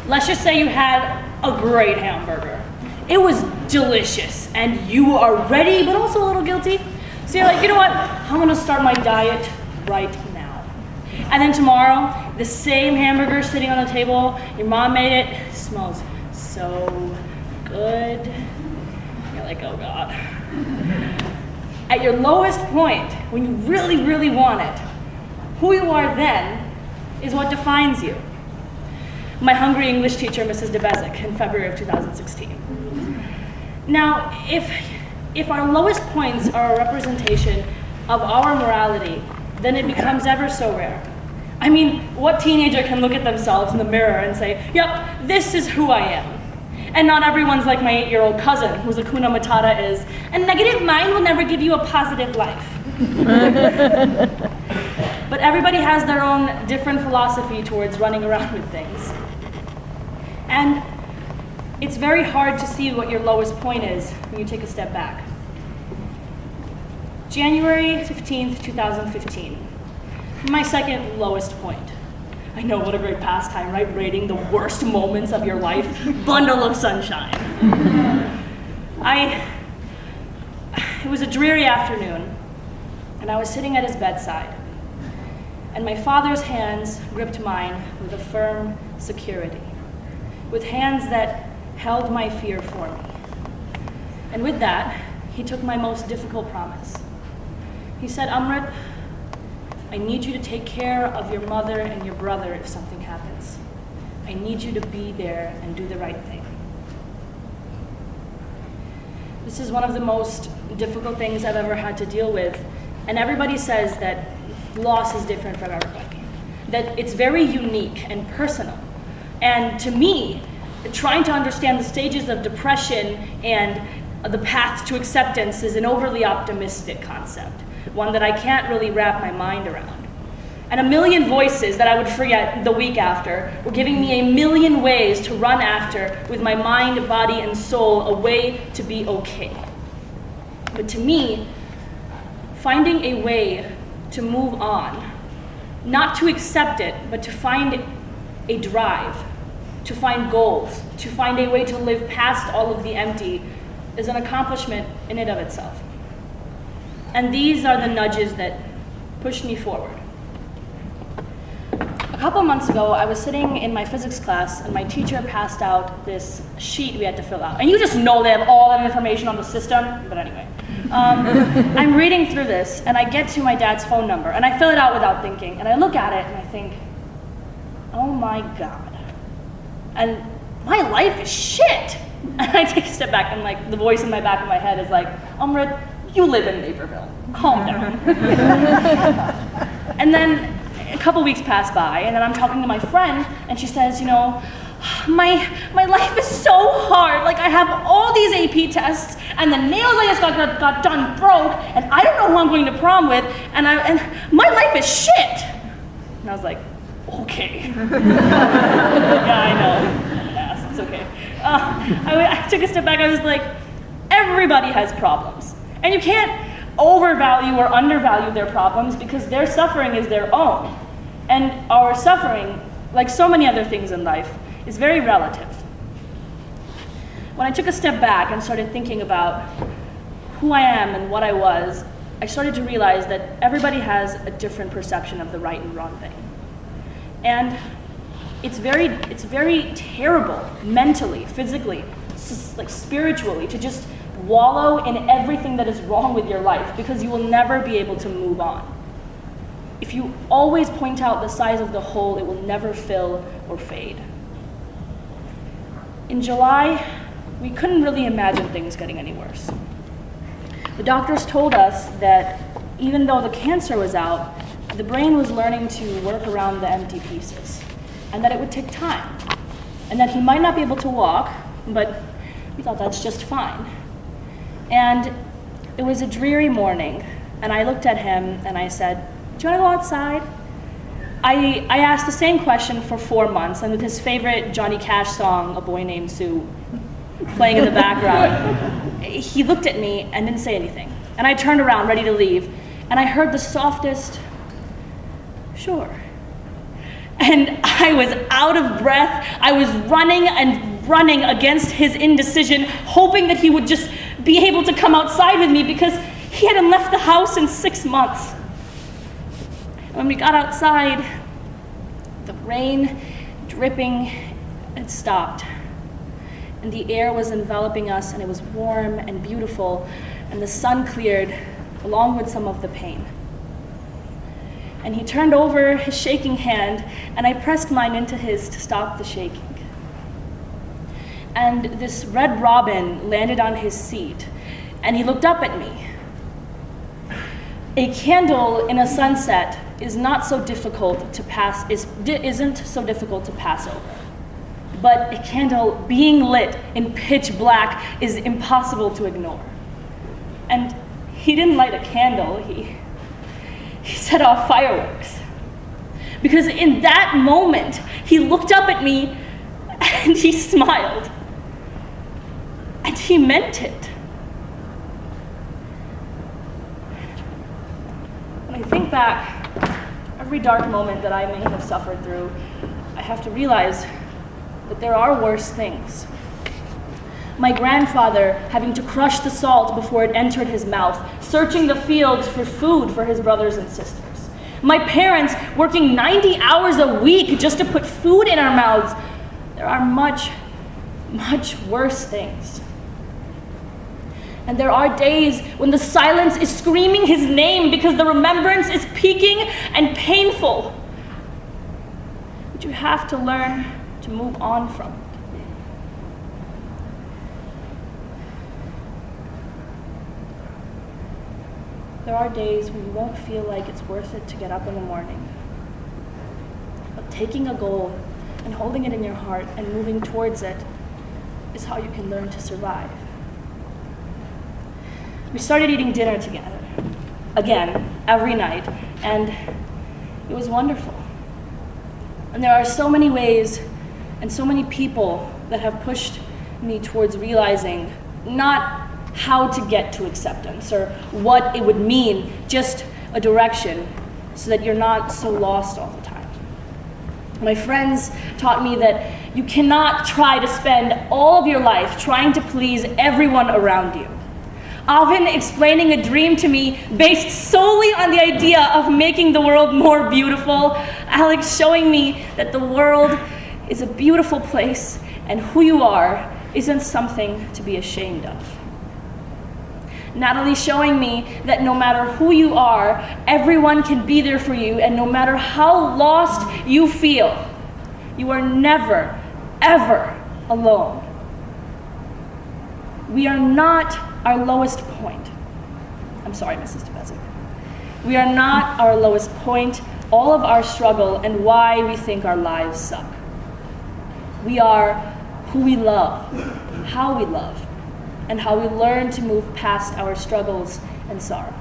Let's just say you had a great hamburger. It was delicious, and you are ready, but also a little guilty. So you're like, you know what? I'm gonna start my diet right now. And then tomorrow, the same hamburger sitting on the table, your mom made it, smells so good. You're like, oh God. At your lowest point, when you really, really want it, who you are then is what defines you. My hungry English teacher, Mrs. DeBezic, in February of 2016. Now, if our lowest points are a representation of our morality, then it becomes ever so rare. I mean, what teenager can look at themselves in the mirror and say, yep, this is who I am? And not everyone's like my 8-year-old cousin, whose Hakuna Matata is, a negative mind will never give you a positive life. But everybody has their own different philosophy towards running around with things. And it's very hard to see what your lowest point is when you take a step back. January 15th, 2015, my second lowest point. I know, what a great pastime, right? Rating the worst moments of your life. Bundle of sunshine. It was a dreary afternoon, and I was sitting at his bedside, and my father's hands gripped mine with a firm security, with hands that held my fear for me. And with that, he took my most difficult promise. He said, Amrit, I need you to take care of your mother and your brother if something happens. I need you to be there and do the right thing. This is one of the most difficult things I've ever had to deal with. And everybody says that loss is different from everybody, that it's very unique and personal. And to me, trying to understand the stages of depression and the path to acceptance is an overly optimistic concept, one that I can't really wrap my mind around. And a million voices that I would forget the week after were giving me a million ways to run after with my mind, body, and soul, a way to be okay. But to me, finding a way to move on, not to accept it, but to find a drive, to find goals, to find a way to live past all of the empty, is an accomplishment in and of itself. And these are the nudges that pushed me forward. A couple months ago, I was sitting in my physics class, and my teacher passed out this sheet we had to fill out. And you just know they have all that information on the system, but anyway. I'm reading through this, and I get to my dad's phone number, and I fill it out without thinking, and I look at it, and I think, oh my God. And my life is shit. And I take a step back, and like the voice in my back of my head is like, Amrit, you live in Naperville. Calm down. And then a couple weeks pass by, and then I'm talking to my friend, and she says, you know, my life is so hard. Like, I have all these AP tests, and the nails I just got done broke, and I don't know who I'm going to prom with, and my life is shit. And I was like, okay. Yeah, I know. Yes, it's okay. I took a step back. I was like, everybody has problems. And you can't overvalue or undervalue their problems because their suffering is their own. And our suffering, like so many other things in life, is very relative. When I took a step back and started thinking about who I am and what I was, I started to realize that everybody has a different perception of the right and wrong thing. And it's very terrible, mentally, physically, like spiritually, to just wallow in everything that is wrong with your life, because you will never be able to move on. If you always point out the size of the hole, it will never fill or fade. In July, we couldn't really imagine things getting any worse. The doctors told us that even though the cancer was out, the brain was learning to work around the empty pieces, and that it would take time, and that he might not be able to walk, but we thought that's just fine. And it was a dreary morning, and I looked at him and I said, do you want to go outside? I asked the same question for 4 months, and with his favorite Johnny Cash song, A Boy Named Sue, playing in the background, he looked at me and didn't say anything. And I turned around, ready to leave, and I heard the softest, sure. And I was out of breath. I was running and running against his indecision, hoping that he would just be able to come outside with me because he hadn't left the house in 6 months. When we got outside, the rain dripping had stopped, and the air was enveloping us, and it was warm and beautiful, and the sun cleared along with some of the pain. And he turned over his shaking hand, and I pressed mine into his to stop the shaking. And this red robin landed on his seat, and he looked up at me. A candle in a sunset is not so difficult to pass, isn't so difficult to pass over. But a candle being lit in pitch black is impossible to ignore. And he didn't light a candle, he set off fireworks. Because in that moment, he looked up at me and he smiled. And he meant it. When I think back, every dark moment that I may have suffered through, I have to realize that there are worse things. My grandfather having to crush the salt before it entered his mouth, searching the fields for food for his brothers and sisters. My parents working 90 hours a week just to put food in our mouths. There are much, much worse things. And there are days when the silence is screaming his name because the remembrance is peaking and painful. But you have to learn to move on from it. There are days when you won't feel like it's worth it to get up in the morning. But taking a goal and holding it in your heart and moving towards it is how you can learn to survive. We started eating dinner together, again, every night, and it was wonderful. And there are so many ways and so many people that have pushed me towards realizing not how to get to acceptance or what it would mean, just a direction so that you're not so lost all the time. My friends taught me that you cannot try to spend all of your life trying to please everyone around you. Often explaining a dream to me based solely on the idea of making the world more beautiful. Alex showing me that the world is a beautiful place and who you are isn't something to be ashamed of. Natalie showing me that no matter who you are, everyone can be there for you, and no matter how lost you feel, you are never, ever alone. We are not our lowest point. I'm sorry, Mrs. DeBezic. We are not our lowest point, all of our struggle, and why we think our lives suck. We are who we love, how we love, and how we learn to move past our struggles and sorrow.